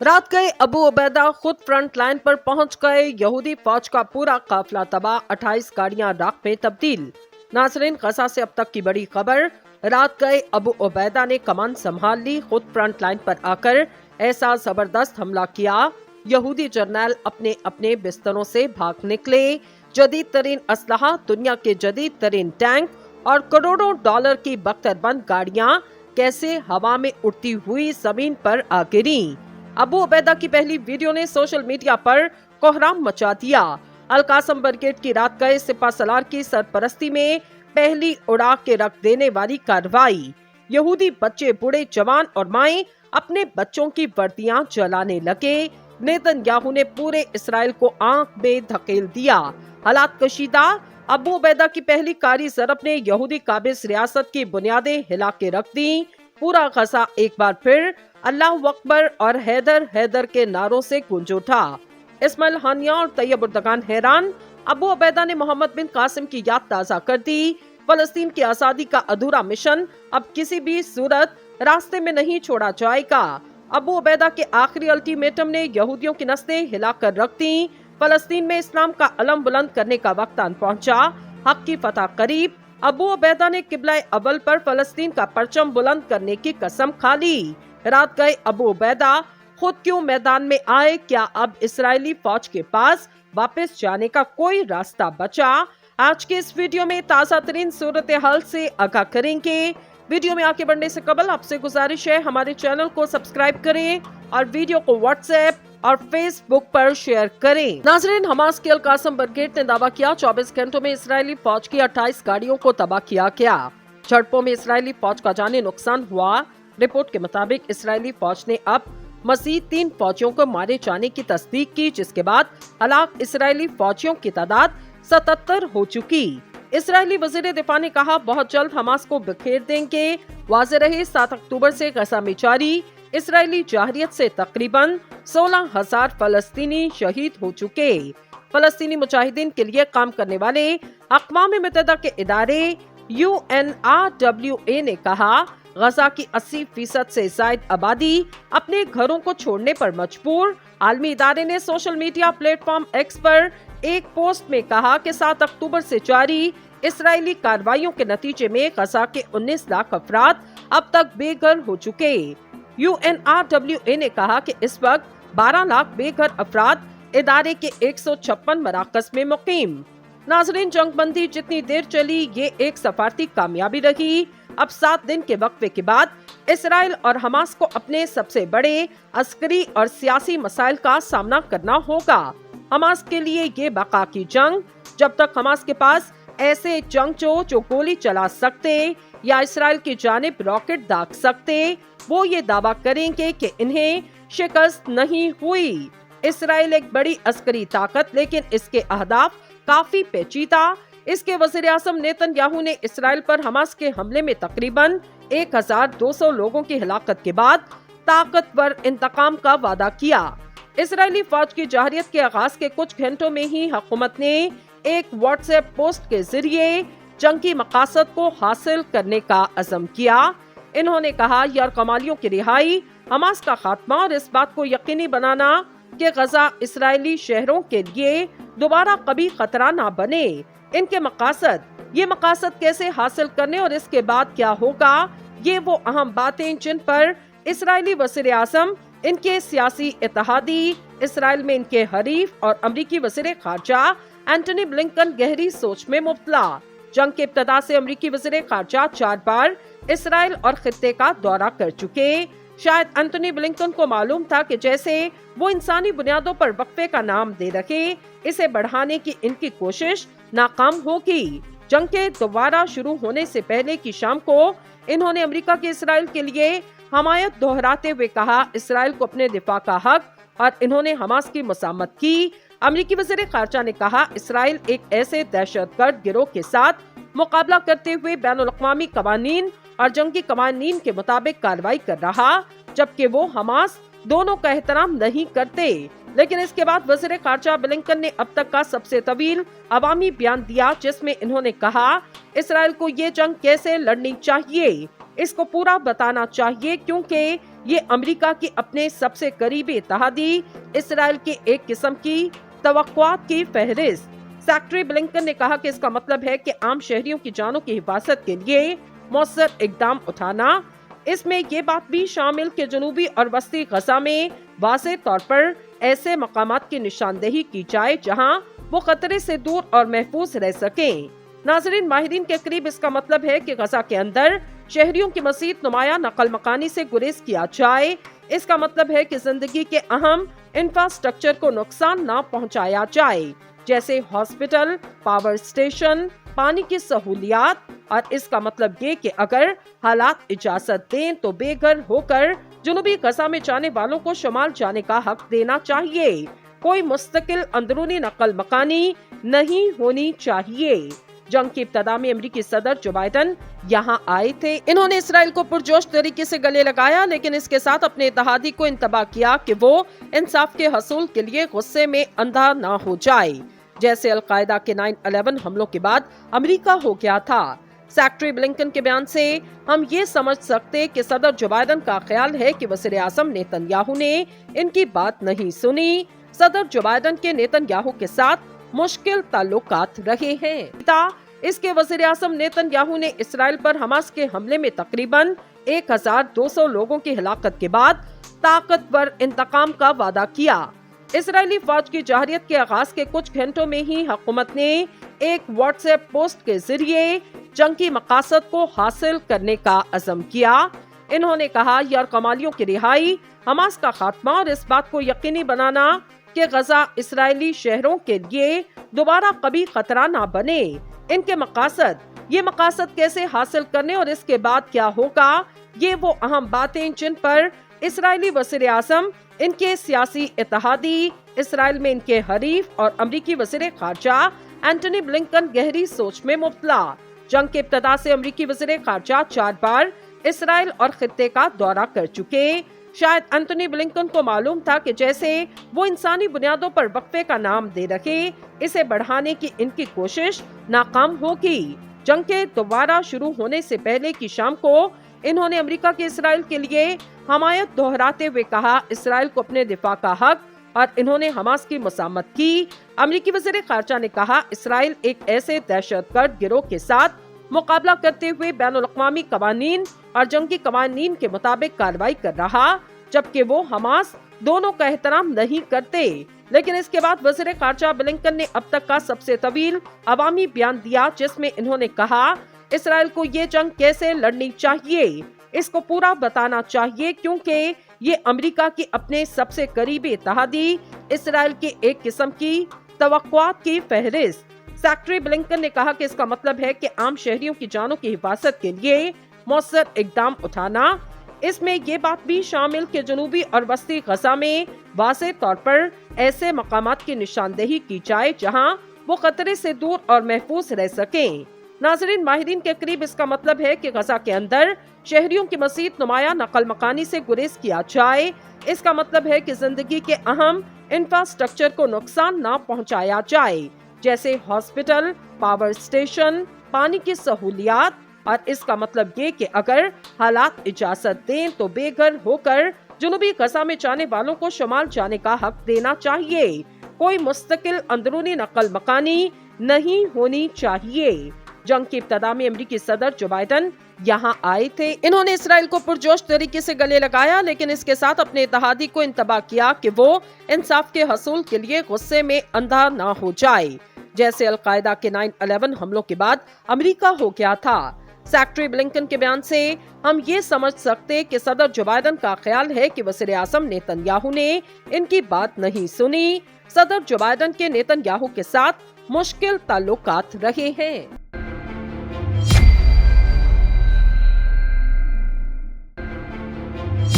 रात गए अबू उबैदा खुद फ्रंट लाइन पर पहुंच गए। यहूदी फौज का पूरा काफिला तबाह, 28 गाड़ियां राख में तब्दील। नाज़रीन, गजा से अब तक की बड़ी खबर। रात गए अबू उबैदा ने कमान संभाल ली, खुद फ्रंट लाइन पर आकर ऐसा जबरदस्त हमला किया। यहूदी जर्नैल अपने अपने बिस्तरों से भाग निकले। जदीद तरीन असलहा, दुनिया के जदीद तरीन टैंक और करोड़ों डॉलर की बख्तरबंद गाड़ियां कैसे हवा में उड़ती हुई जमीन पर आ गिरी। अबू उबैदा की पहली वीडियो ने सोशल मीडिया पर कोहराम मचा दिया। अल-कासम ब्रिगेड की रात गए सिपा सलार की सरपरस्ती में पहली उड़ा के रख देने वाली कार्रवाई। यहूदी बच्चे, बूढ़े, जवान और माएं अपने बच्चों की वर्दियां जलाने लगे। नेतन्याहू ने पूरे इसराइल को आंख में धकेल दिया। हालात कशीदा। अबू उबैदा की पहली कारी ज़रब ने यहूदी काबिज रियासत की बुनियादें हिला के रख दी। पूरा गजा एक बार फिर अल्लाह अकबर और हैदर हैदर के नारों से गूंज उठा। इस्माइल हानिया और तैयब उर्दगान हैरान। अबू उबैदा ने मोहम्मद बिन कासिम की याद ताज़ा कर दी। फलस्तीन की आज़ादी का अधूरा मिशन अब किसी भी सूरत रास्ते में नहीं छोड़ा जाएगा। अबू उबैदा के आखिरी अल्टीमेटम ने यहूदियों की नस्लें हिलाकर रख दी। फलस्तीन में इस्लाम का अलम बुलंद करने का वक्त आन पहुंचा। हक की फतह करीब। अबू उबैदा ने किबला अव्वल पर फलस्तीन का परचम बुलंद करने की कसम खा ली। रात गए अबू उबैदा खुद क्यों मैदान में आए? क्या अब इस्राएली फौज के पास वापस जाने का कोई रास्ता बचा? आज के इस वीडियो में ताज़ा तरीन सूरत हाल से आगाह करेंगे। वीडियो में आगे बढ़ने से कबल आपसे गुजारिश है, हमारे चैनल को सब्सक्राइब करें और वीडियो को व्हाट्सएप और फेसबुक पर शेयर करें। नाज़रीन, हमास की अल-कासम ब्रिगेड ने दावा किया 24 घंटों में इसराइली फौज की 28 गाड़ियों को तबाह किया गया। झड़पों में इसराइली फौज का जानी नुकसान हुआ। रिपोर्ट के मुताबिक इसराइली फौज ने अब मजीद 3 फौजियों को मारे जाने की तस्दीक की, जिसके बाद हलाक इसराइली फौजियों की तादाद 77 हो चुकी। इसराइली वजीर दिफा ने कहा, बहुत जल्द हमास को बिखेर देंगे। वाज़ेह रहे 7 अक्टूबर से गजा में जारी इसराइली जाहरियत से तकरीबन 16,000 फलस्तीनी शहीद हो चुके। फलस्तीनी मुजाहिदीन के लिए काम करने वाले अक़वाम मुत्तहिदा के इदारे UNRWA ने कहा, गजा की 80% से जायद आबादी अपने घरों को छोड़ने पर मजबूर। आलमी इदारे ने सोशल मीडिया प्लेटफॉर्म एक्स पर एक पोस्ट में कहा कि 7 अक्टूबर से जारी इसराइली कार्रवाइयों के नतीजे में गजा के 19 लाख अफराद अब तक बेघर हो चुके। UNRWA ने कहा कि इस वक्त 12 लाख बेघर अफराद इदारे के 156 मराकज़ में मुकीम। नाज़रीन, जंगबंदी जितनी देर चली ये एक सफारती कामयाबी रही। अब 7 दिन के वक्फे के बाद इसराइल और हमास को अपने सबसे बड़े अस्करी और सियासी मसाइल का सामना करना होगा। हमास के लिए ये बका की जंग। जब तक हमास के पास ऐसे जंगजू जो गोली चला सकते या इसराइल की जानिब रॉकेट दाग सकते, वो ये दावा करेंगे कि इन्हें शिकस्त नहीं हुई। इसराइल एक बड़ी अस्करी ताकत, लेकिन इसके अहदाफ काफी पेचीदा। इसके वज़ीर आज़म नेतन्याहू ने इसराइल पर हमास के हमले में तकरीबन 1200 लोगों की हिलाकत के बाद ताकतवर इंतकाम का वादा किया। इसराइली फौज की जाहरियत के आगाज के कुछ घंटों में ही हुकूमत ने एक व्हाट्सएप पोस्ट के जरिए जंगी मकासद को हासिल करने का अज़म किया। इन्होंने कहा, यरकमालियों की रिहाई, हमास का खात्मा और इस बात को यकीनी बनाना कि गजा इसराइली शहरों के लिए दोबारा कभी खतरा ना बने। इनके ये मकासद कैसे हासिल करने और इसके बाद क्या होगा, ये वो अहम बातें जिन पर इसराइली वज़ीर आज़म, इनके सियासी इत्तेहादी, इसराइल में इनके हरीफ और अमरीकी वज़ीर खारजा एंटनी ब्लिंकन गहरी सोच में मुब्तला। जंग के इब्तिदा से अमरीकी वज़ीर खारजा 4 बार इसराइल और खित्ते का दौरा कर चुके। शायद एंटनी ब्लिंकन को मालूम था कि जैसे वो इंसानी बुनियादों पर वक्फे का नाम दे रखे, इसे बढ़ाने की इनकी कोशिश नाकाम होगी। जंग के दोबारा शुरू होने से पहले की शाम को इन्होंने अमेरिका के इसराइल के लिए हमायत दोहराते हुए कहा, इसराइल को अपने दिफा का हक, और इन्होंने हमास की मसामत की। अमेरिकी वज़ीर खारजा ने कहा, इसराइल एक ऐसे दहशतगर्द गिरोह के साथ मुकाबला करते हुए बैनुल अक़वामी कवानीन और जंगी कवानीन के मुताबिक कार्रवाई कर रहा, जबकि वो हमास दोनों का एहतराम नहीं करते। लेकिन इसके बाद वज़ीर खारजा ब्लिंकन ने अब तक का सबसे तवील अवामी बयान दिया, जिसमें इन्होंने कहा, इसराइल को ये जंग कैसे लड़नी चाहिए। اس کو پورا بتانا چاہیے کیونکہ یہ امریکہ کی اپنے سب سے قریبی اتحادی اسرائیل کے ایک قسم کی توقعات کی فہرست۔ سیکرٹری بلنکن نے کہا کہ اس کا مطلب ہے کہ عام شہریوں کی جانوں کی حفاظت کے لیے مؤثر اقدام اٹھانا۔ اس میں یہ بات بھی شامل کہ جنوبی اور وسطی غزہ میں واضح طور پر ایسے مقامات کی نشاندہی کی جائے جہاں وہ خطرے سے دور اور محفوظ رہ سکیں۔ ناظرین، ماہرین کے قریب اس کا مطلب ہے کہ غزہ کے اندر شہریوں کی مزید نمایاں نقل مکانی سے گریز کیا جائے۔ اس کا مطلب ہے کہ زندگی کے اہم انفراسٹرکچر کو نقصان نہ پہنچایا جائے، جیسے ہاسپٹل، پاور اسٹیشن، پانی کی سہولیات، اور اس کا مطلب یہ کہ اگر حالات اجازت دیں تو بے گھر ہو کر جنوبی غزہ میں جانے والوں کو شمال جانے کا حق دینا چاہیے۔ کوئی مستقل اندرونی نقل مکانی نہیں ہونی چاہیے۔ جنگ کی ابتدا میں امریکی صدر جو بائیڈن یہاں آئے تھے۔ انہوں نے اسرائیل کو پرجوش طریقے سے گلے لگایا، لیکن اس کے ساتھ اپنے اتحادی کو انتباہ کیا کہ وہ انصاف کے حصول کے لیے غصے میں اندھا نہ ہو جائے، جیسے القاعدہ کے 9/11 حملوں کے بعد امریکہ ہو گیا تھا۔ سیکرٹری بلنکن کے بیان سے ہم یہ سمجھ سکتے کہ صدر جو بائیڈن کا خیال ہے کہ وزیر اعظم نیتن یاہو نے ان کی بات نہیں سنی۔ صدر جو بائیڈن کے نیتن یاہو کے ساتھ مشکل تعلقات رہے ہیں۔ اس کے وزیر اعظم نیتن یاہو نے اسرائیل پر حماس کے حملے میں تقریباً 1200 لوگوں کی ہلاکت کے بعد طاقتور انتقام کا وعدہ کیا۔ اسرائیلی فوج کی جارحیت کے آغاز کے کچھ گھنٹوں میں ہی حکومت نے ایک واٹس ایپ پوسٹ کے ذریعے جنگ کی مقاصد کو حاصل کرنے کا عزم کیا۔ انہوں نے کہا، یرغمالیوں کی رہائی، حماس کا خاتمہ اور اس بات کو یقینی بنانا کہ غزہ اسرائیلی شہروں کے لیے دوبارہ کبھی خطرہ نہ بنے۔ ان کے مقاصد، یہ مقاصد کیسے حاصل کرنے اور اس کے بعد کیا ہوگا، یہ وہ اہم باتیں جن پر اسرائیلی وزیر اعظم، ان کے سیاسی اتحادی، اسرائیل میں ان کے حریف اور امریکی وزیر خارجہ اینٹونی بلنکن گہری سوچ میں مبتلا۔ جنگ کے ابتدا سے امریکی وزیر خارجہ 4 بار اسرائیل اور خطے کا دورہ کر چکے۔ شاید اینٹونی بلنکن کو معلوم تھا کہ جیسے وہ انسانی بنیادوں پر وقفے کا نام دے رکھے، اسے بڑھانے کی ان کی کوشش ناکام ہوگی۔ جنگ کے دوبارہ شروع ہونے سے پہلے کی شام کو انہوں نے امریکہ کے اسرائیل کے لیے حمایت دہراتے ہوئے کہا، اسرائیل کو اپنے دفاع کا حق، اور انہوں نے حماس کی مذمت کی۔ امریکی وزیر خارجہ نے کہا، اسرائیل ایک ایسے دہشت گرد گروہ کے ساتھ مقابلہ کرتے ہوئے بین الاقوامی قوانین اور جنگی قوانین کے مطابق کارروائی کر رہا، جبکہ وہ حماس دونوں کا احترام نہیں کرتے۔ لیکن اس کے بعد وزیر خارجہ بلنکن نے اب تک کا سب سے طویل عوامی بیان دیا، جس میں انہوں نے کہا، اسرائیل کو یہ جنگ کیسے لڑنی چاہیے، اس کو پورا بتانا چاہیے کیونکہ یہ امریکہ کی اپنے سب سے قریبی اتحادی اسرائیل کے ایک قسم کی توقعات کی فہرست۔ سیکرٹری بلنکن نے کہا کہ اس کا مطلب ہے کہ عام شہریوں کی جانوں کی حفاظت کے لیے مؤثر اقدام اٹھانا۔ اس میں یہ بات بھی شامل کہ جنوبی اور وسطی غزہ میں واضح طور پر ایسے مقامات کی نشاندہی کی جائے جہاں وہ خطرے سے دور اور محفوظ رہ سکیں۔ ناظرین، ماہرین کے قریب اس کا مطلب ہے کہ غزہ کے اندر شہریوں کی مزید نمایاں نقل مکانی سے گریز کیا جائے۔ اس کا مطلب ہے کہ زندگی کے اہم انفراسٹرکچر کو نقصان نہ پہنچایا جائے، جیسے ہاسپٹل، پاور اسٹیشن، پانی کی سہولیات، اور اس کا مطلب یہ کہ اگر حالات اجازت دیں تو بے گھر ہو کر جنوبی غزہ میں جانے والوں کو شمال جانے کا حق دینا چاہیے۔ کوئی مستقل اندرونی نقل مکانی نہیں ہونی چاہیے۔ جنگ کی ابتدا میں امریکی صدر جو بائیڈن یہاں آئے تھے۔ انہوں نے اسرائیل کو پرجوش طریقے سے گلے لگایا، لیکن اس کے ساتھ اپنے اتحادی کو انتباہ کیا کہ وہ انصاف کے حصول کے لیے غصے میں اندھا نہ ہو جائے، جیسے القاعدہ کے 9/11 حملوں کے بعد امریکہ ہو گیا تھا۔ سیکرٹری بلنکن کے بیان سے ہم یہ سمجھ سکتے کہ صدر جو بائیڈن کا خیال ہے کہ وزیر اعظم نیتن یاہو نے ان کی بات نہیں سنی۔ صدر جو بائیڈن کے نیتن یاہو کے ساتھ مشکل تعلقات رہے ہیں۔